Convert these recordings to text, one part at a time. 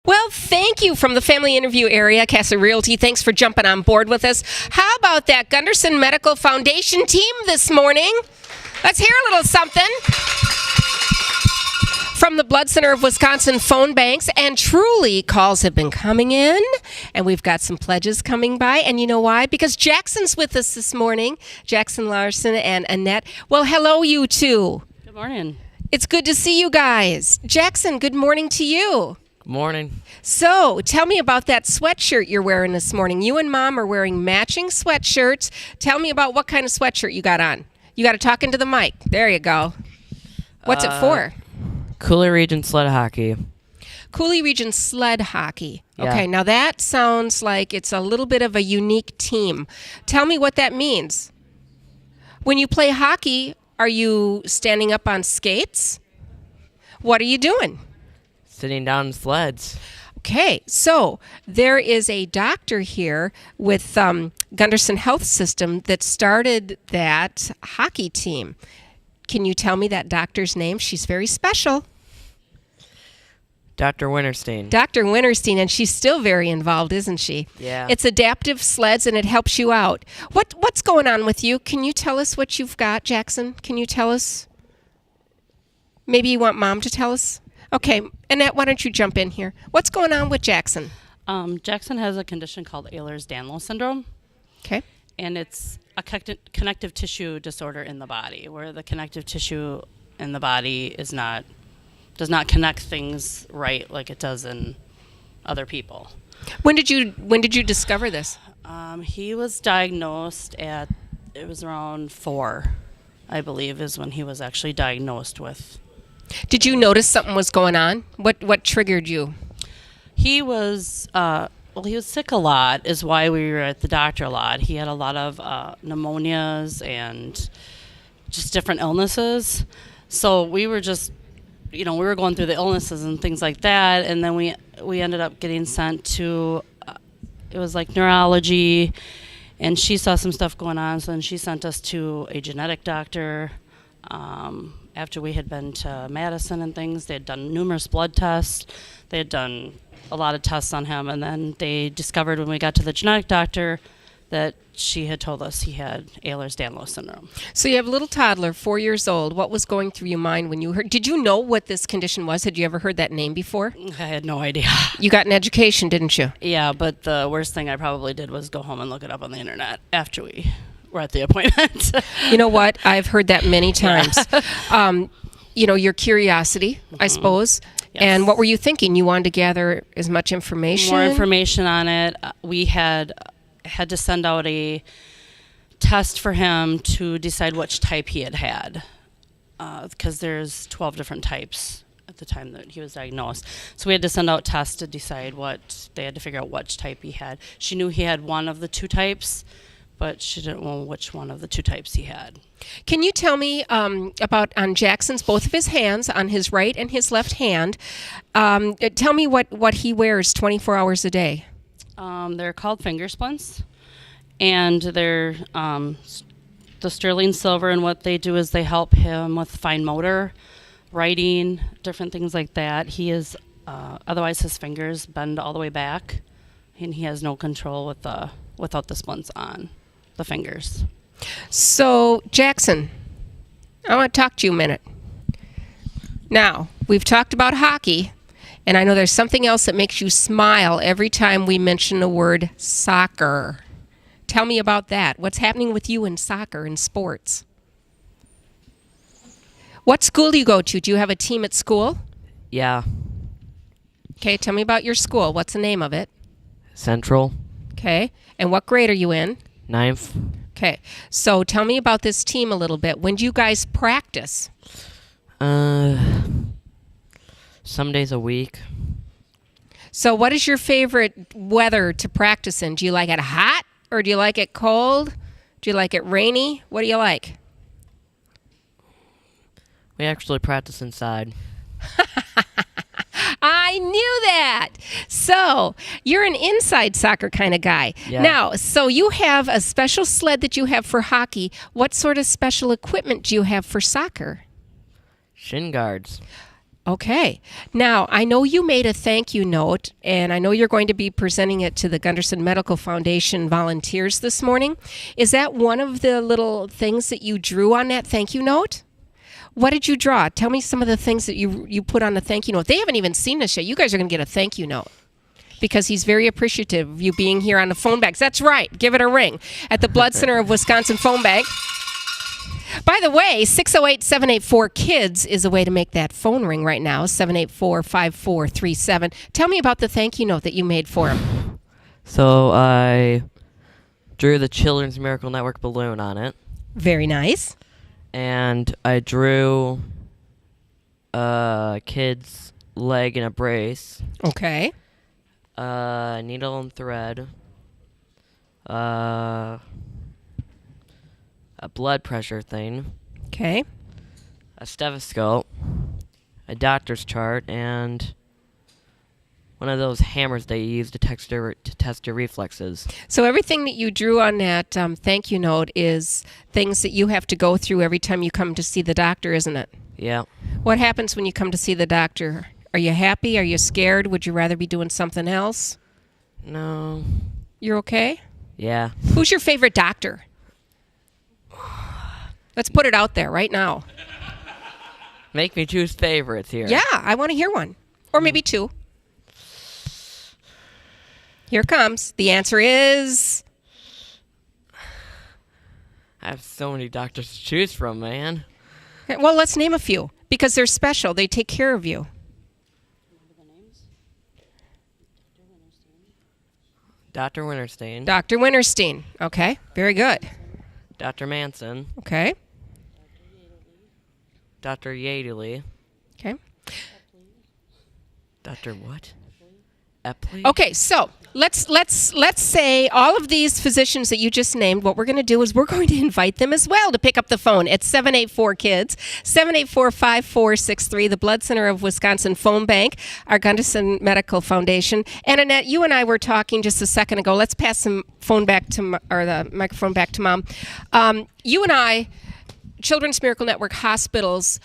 Well, thank you from the family interview area, Casa Realty. Thanks for jumping on board with us. How about that Gunderson Medical Foundation team this morning? Let's hear a little something from the Blood Center of Wisconsin phone banks. And truly, calls have been coming in, and we've got some pledges coming by. And you know why? Because Jackson's with us this morning, Jackson, Larson, and Annette. Well, hello, you two. Good morning. It's good to see you guys. Jackson, good morning to you. Morning. So, tell me about that sweatshirt you're wearing this morning. You and Mom are wearing matching sweatshirts. Tell me about what kind of sweatshirt you got on. You got to talk into the mic. There you go. What's it for? Coulee Region Sled Hockey. Coulee Region Sled Hockey. Yeah. Okay, now that sounds like it's a little bit of a unique team. Tell me what that means. When you play hockey, are you standing up on skates? What are you doing? Sitting down in sleds. Okay, so there is a doctor here with Gunderson Health System that started that hockey team. Can you tell me that doctor's name? She's very special. Dr. Winterstein. Dr. Winterstein, and she's still very involved, isn't she? Yeah. It's adaptive sleds, and it helps you out. What's going on with you? Can you tell us what you've got, Jackson? Can you tell us? Maybe you want Mom to tell us? Okay, Annette, why don't you jump in here? What's going on with Jackson? Jackson has a condition called Ehlers-Danlos syndrome. Okay. And it's a connective tissue disorder in the body, where the connective tissue in the body does not connect things right like it does in other people. When did you discover this? He was diagnosed it was around 4, I believe, is when he was actually diagnosed with. Did you notice something was going on? What triggered you? He was he was sick a lot, is why we were at the doctor a lot. He had a lot of pneumonias and just different illnesses. So we were just, we were going through the illnesses and things like that, and then we ended up getting sent to, it was like neurology, and she saw some stuff going on, so then she sent us to a genetic doctor. After we had been to Madison and things, they had done numerous blood tests. They had done a lot of tests on him, and then they discovered when we got to the genetic doctor that she had told us he had Ehlers-Danlos syndrome. So you have a little toddler, 4 years old. What was going through your mind when you heard? Did you know what this condition was? Had you ever heard that name before? I had no idea. You got an education, didn't you? Yeah, but the worst thing I probably did was go home and look it up on the internet after we were at the appointment. You know what? I've heard that many times. Your curiosity, I suppose. Yes. And what were you thinking? You wanted to gather as much information? More information on it. We had to send out a test for him to decide which type he had, because there's 12 different types at the time that he was diagnosed. So we had to send out tests to decide they had to figure out which type he had. She knew he had one of the 2 types, but she didn't know which one of the 2 types he had. Can you tell me about on Jackson's, both of his hands, on his right and his left hand, tell me what he wears 24 hours a day? They're called finger splints, and they're the sterling silver, and what they do is they help him with fine motor, writing, different things like that. He is, otherwise his fingers bend all the way back, and he has no control without the splints on the fingers. So, Jackson, I want to talk to you a minute. Now, we've talked about hockey, and I know there's something else that makes you smile every time we mention the word soccer. Tell me about that. What's happening with you in soccer and sports? What school do you go to? Do you have a team at school? Yeah. Okay, tell me about your school. What's the name of it? Central. Okay, and what grade are you in? 9th. Okay, so tell me about this team a little bit. When do you guys practice? Some days a week. So what is your favorite weather to practice in? Do you like it hot or do you like it cold? Do you like it rainy? What do you like? We actually practice inside. I knew that. So you're an inside soccer kind of guy. Yeah. Now, so you have a special sled that you have for hockey. What sort of special equipment do you have for soccer? Shin guards. Okay. Now, I know you made a thank you note, and I know you're going to be presenting it to the Gunderson Medical Foundation volunteers this morning. Is that one of the little things that you drew on that thank you note? What did you draw? Tell me some of the things that you put on the thank you note. They haven't even seen this yet. You guys are going to get a thank you note because he's very appreciative of you being here on the phone banks. That's right. Give it a ring at the Blood Center of Wisconsin Phone Bank. By the way, 608-784-KIDS is a way to make that phone ring right now, 784-5437. Tell me about the thank you note that you made for him. So I drew the Children's Miracle Network balloon on it. Very nice. And I drew a kid's leg in a brace. Okay. Needle and thread. A blood pressure thing, Okay. a stethoscope, a doctor's chart, and one of those hammers they use to test your reflexes. So everything that you drew on that thank you note is things that you have to go through every time you come to see the doctor, isn't it? Yeah. What happens when you come to see the doctor? Are you happy? Are you scared? Would you rather be doing something else? No. You're okay? Yeah. Who's your favorite doctor? Let's put it out there right now. Make me choose favorites here. Yeah, I want to hear one. Or maybe two. Here it comes. The answer is... I have so many doctors to choose from, man. Well, let's name a few. Because they're special. They take care of you. Dr. Winterstein. Dr. Winterstein. Okay, very good. Dr. Manson. Okay. Dr. Yadley. Okay. Dr. what? Epley? Okay, so let's say all of these physicians that you just named, what we're going to do is we're going to invite them as well to pick up the phone at 784-KIDS, 784-5463, the Blood Center of Wisconsin Phone Bank, our Gunderson Medical Foundation. And Annette, you and I were talking just a second ago. Let's pass the microphone back to Mom. You and I, Children's Miracle Network hospitals,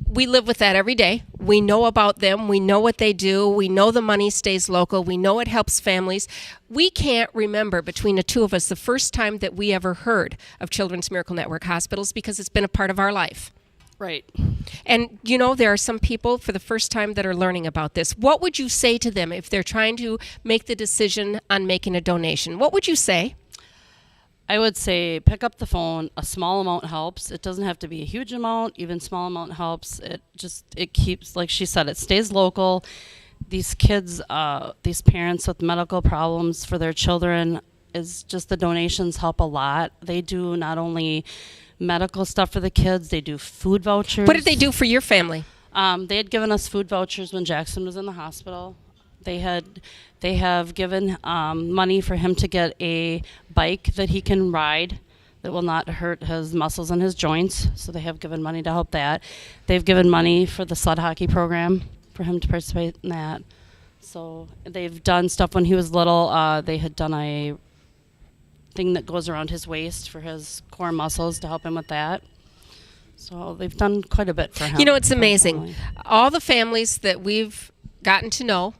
we live with that every day. We know about them. We know what they do. We know the money stays local. We know it helps families. We can't remember between the two of us the first time that we ever heard of Children's Miracle Network hospitals because it's been a part of our life. Right. And, you know, there are some people for the first time that are learning about this. What would you say to them if they're trying to make the decision on making a donation? What would you say? I would say pick up the phone. A small amount helps. It doesn't have to be a huge amount. Even small amount helps. It keeps, like she said, it stays local. These kids, these parents with medical problems for their children, is just the donations help a lot. They do not only medical stuff for the kids, they do food vouchers. What did they do for your family? They had given us food vouchers when Jackson was in the hospital. They have given money for him to get a bike that he can ride that will not hurt his muscles and his joints. So they have given money to help that. They've given money for the sled hockey program for him to participate in that. So they've done stuff when he was little. They had done a thing that goes around his waist for his core muscles to help him with that. So they've done quite a bit for him. You know, it's amazing. All the families that we've gotten to know,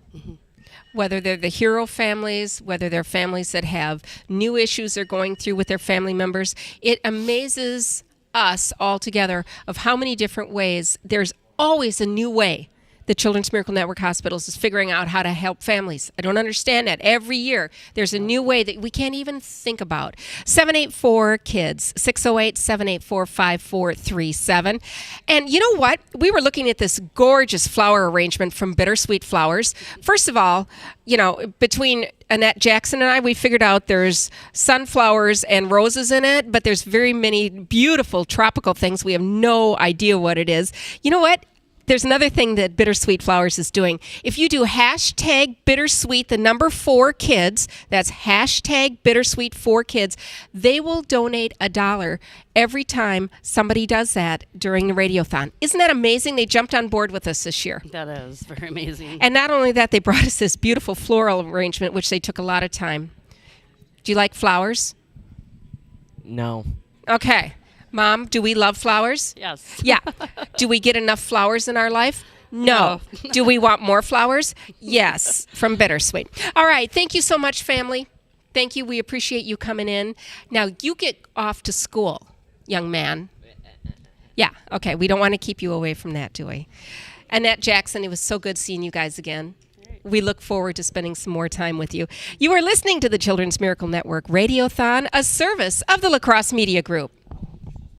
whether they're the hero families, whether they're families that have new issues they're going through with their family members, it amazes us all together of how many different ways there's always a new way the Children's Miracle Network Hospitals is figuring out how to help families. I don't understand that. Every year, there's a new way that we can't even think about. 784-KIDS, 608-784-5437. And you know what? We were looking at this gorgeous flower arrangement from Bittersweet Flowers. First of all, you know, between Annette Jackson and I, we figured out there's sunflowers and roses in it, but there's very many beautiful tropical things. We have no idea what it is. You know what? There's another thing that Bittersweet Flowers is doing. If you do hashtag Bittersweet, the number 4KIDS, that's hashtag Bittersweet 4KIDS, they will donate $1 every time somebody does that during the Radiothon. Isn't that amazing? They jumped on board with us this year. That is very amazing. And not only that, they brought us this beautiful floral arrangement, which they took a lot of time. Do you like flowers? No. Okay. Mom, do we love flowers? Yes. Yeah. Do we get enough flowers in our life? No. Do we want more flowers? Yes, from Bittersweet. All right. Thank you so much, family. Thank you. We appreciate you coming in. Now, you get off to school, young man. Yeah, okay. We don't want to keep you away from that, do we? Annette Jackson, it was so good seeing you guys again. We look forward to spending some more time with you. You are listening to the Children's Miracle Network Radiothon, a service of the La Crosse Media Group.